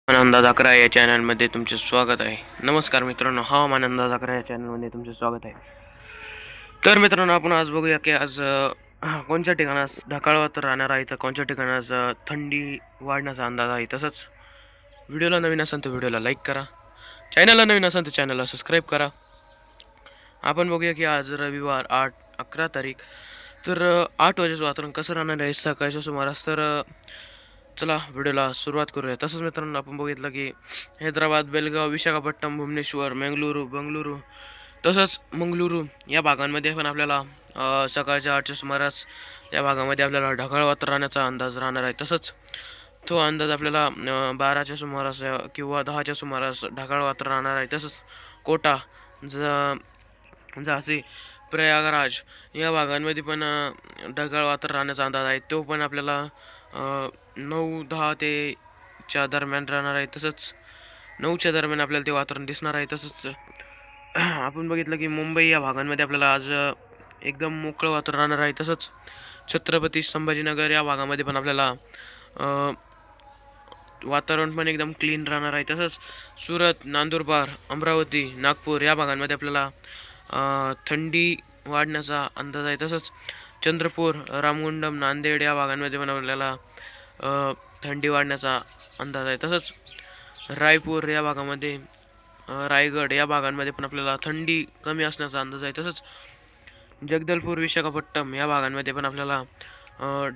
अंदाज 11 या चॅनलमध्ये तुमचे स्वागत आहे. नमस्कार मित्रांनो, हवामान अंदाज 11 या चॅनलमध्ये तुमचे स्वागत आहे. तर मित्रांनो, आपण आज बघूया की आज कोणत्या ठिकाणास ढगाळ वातावरण राहणार आहे, तर कोणत्या ठिकाणास थंडी वाढण्याचा अंदाज आहे. तसंच व्हिडिओला नवीन असेल तर व्हिडिओला लाईक करा, चॅनलला नवीन असेल तर चॅनलला सबस्क्राईब करा. आपण बघूया की आज रविवार 11 तारीख. तर 8 वाजेचं वातावरण कसं राहणार आहे सकाळच्या सुमारास. तर चला व्हिडिओला सुरुवात करूया. तसंच मित्रांनो, आपण बघितलं की हैदराबाद, बेलगाव, विशाखापट्टणम, भुवनेश्वर, बंगळुरू तसंच मंगळुरू या भागांमध्ये पण आपल्याला सकाळच्या 8च्या सुमारास या भागामध्ये आपल्याला ढगाळ वातावरण राहण्याचा अंदाज राहणार आहे. तसंच तो अंदाज आपल्याला 12च्या सुमारास किंवा 10च्या सुमारास ढगाळ वातावरण राहणार आहे. तसंच कोटा, झाशी, प्रयागराज या भागांमध्ये पण ढगाळ वातावरण राहण्याचा अंदाज आहे. तो पण आपल्याला 9-10 ते च्या दरम्यान राहणार आहे. तसंच 9च्या दरम्यान आपल्याला ते वातावरण दिसणार आहे. तसंच आपण बघितलं की मुंबई या भागांमध्ये आपल्याला आज एकदम मोकळं वातावरण राहणार आहे. तसंच छत्रपती संभाजीनगर या भागामध्ये पण आपल्याला वातावरण पण एकदम क्लीन राहणार आहे. तसंच सुरत, नंदुरबार, अमरावती, नागपूर या भागांमध्ये आपल्याला थंडी वाढण्याचा अंदाज आहे. तसंच चंद्रपूर, रामगुंडम, नांदेड या भागांमध्ये पण आपल्याला थंडी वाढण्याचा अंदाज आहे. तसंच रायपूर या भागामध्ये, रायगड या भागांमध्ये पण आपल्याला थंडी कमी असण्याचा अंदाज आहे. तसंच जगदलपूर, विशाखापट्टणम या भागांमध्ये पण आपल्याला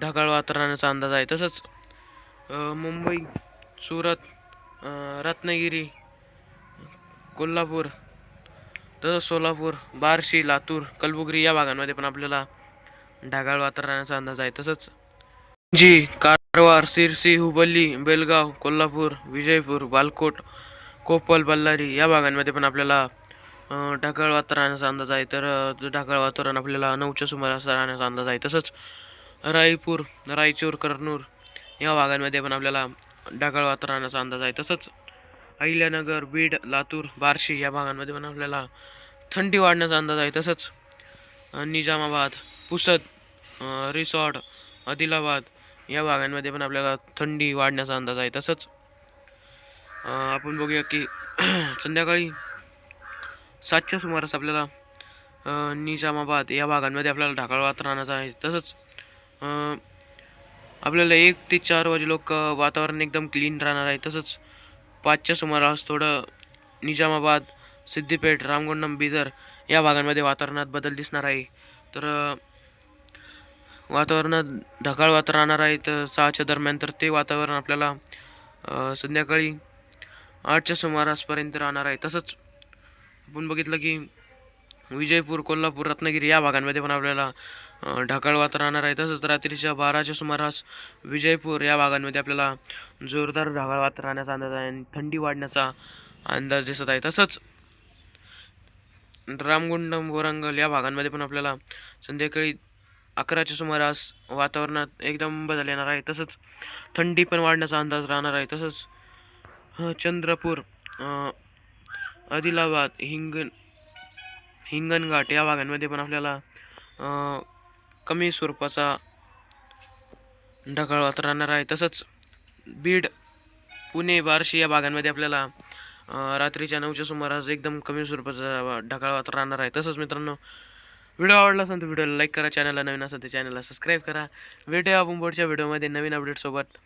ढगाळ वातावरणाचा अंदाज आहे. तसंच मुंबई, सुरत, रत्नागिरी, कोल्हापूर तसंच सोलापूर, बार्शी, लातूर, कलबुर्गी या भागांमध्ये पण आपल्याला ढगाळ वातावरणाचा अंदाज आहे. तसंच कारवार, सिरसी, हुबळ्ळी, बेलगाव, कोल्हापूर, विजयपूर, बालकोट, कोप्पल, बल्लारी या भागांमध्ये पण आपल्याला ढगाळ वातावरणाचा अंदाज आहे. तर ढगाळ वातावरण आपल्याला 9च्या सुमारास राहण्याचा अंदाज आहे. तसंच रायचूर, कर्नूल या भागांमध्ये पण आपल्याला ढगाळ वातावरणाचा अंदाज आहे. तसंच अहिल्यानगर, बीड, लातूर, बार्शी या भागांमध्ये पण आपल्याला थंडी वाढण्याचा अंदाज आहे. तसंच निजामाबाद, पुसद, रिसॉर्ट, आदिलाबाद या भागांमध्ये पण आपल्याला थंडी वाढण्याचा अंदाज आहे. तसंच आपण बघूया की संध्याकाळी 7च्या सुमारास आपल्याला निजामाबाद या भागांमध्ये आपल्याला ढगाळ वातावरणाचा आहे. तसंच आपल्याला 1 ते 4 वाजे लोक वातावरण एकदम क्लीन राहणार आहे. तसंच 5च्या सुमारास थोडं निजामाबाद, सिद्दीपेठ, रामगुंडम, बिदर या भागांमध्ये वातावरणात बदल दिसणार आहे. तर वातावरणात ढगाळ वातावरण राहणार आहे. तर 6च्या दरम्यान तर ते वातावरण आपल्याला संध्याकाळी 8च्या सुमारासपर्यंत राहणार आहे. तसंच आपण बघितलं की विजयपूर, कोल्हापूर, रत्नागिरी या भागांमध्ये पण आपल्याला ढगाळ वातावरण राहणार आहे. तसंच रात्रीच्या 12च्या सुमारास विजयपूर या भागांमध्ये आपल्याला जोरदार ढगाळ वातावरण राहण्याचा अंदाज आहे आणि थंडी वाढण्याचा अंदाज दिसत आहे. तसंच रामगुंडम, वरंगल या भागांमध्ये पण आपल्याला संध्याकाळी 11च्या सुमारास वातावरणात एकदम बदल येणार आहे. तसंच थंडी पण वाढण्याचा अंदाज राहणार आहे. तसंच चंद्रपूर, आदिलाबाद, हिंगणघाट या भागांमध्ये पण आपल्याला कमी स्वरूपाचा ढगाळ वातावरण राहणार आहे. तसंच बीड, पुणे, बार्शी या भागांमध्ये आपल्याला रात्रीच्या 9च्या सुमारास एकदम कमी स्वरूपाचा ढगाळ वातावरण राहणार आहे. तसंच मित्रांनो, व्हिडिओ आवडला असेल तर व्हिडिओला लाईक करा, चॅनलला नवीन असेल तर चॅनलला सबस्क्राईब करा. भेटूया आपण पुढच्या व्हिडिओमध्ये नवीन अपडेटसोबत.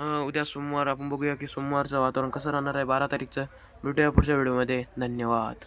उद्या सोमवार आपण बघूया की सोमवारचं वातावरण कसं राहणार आहे 12 तारीखचं. भेटूया पुढच्या व्हिडिओमध्ये. धन्यवाद.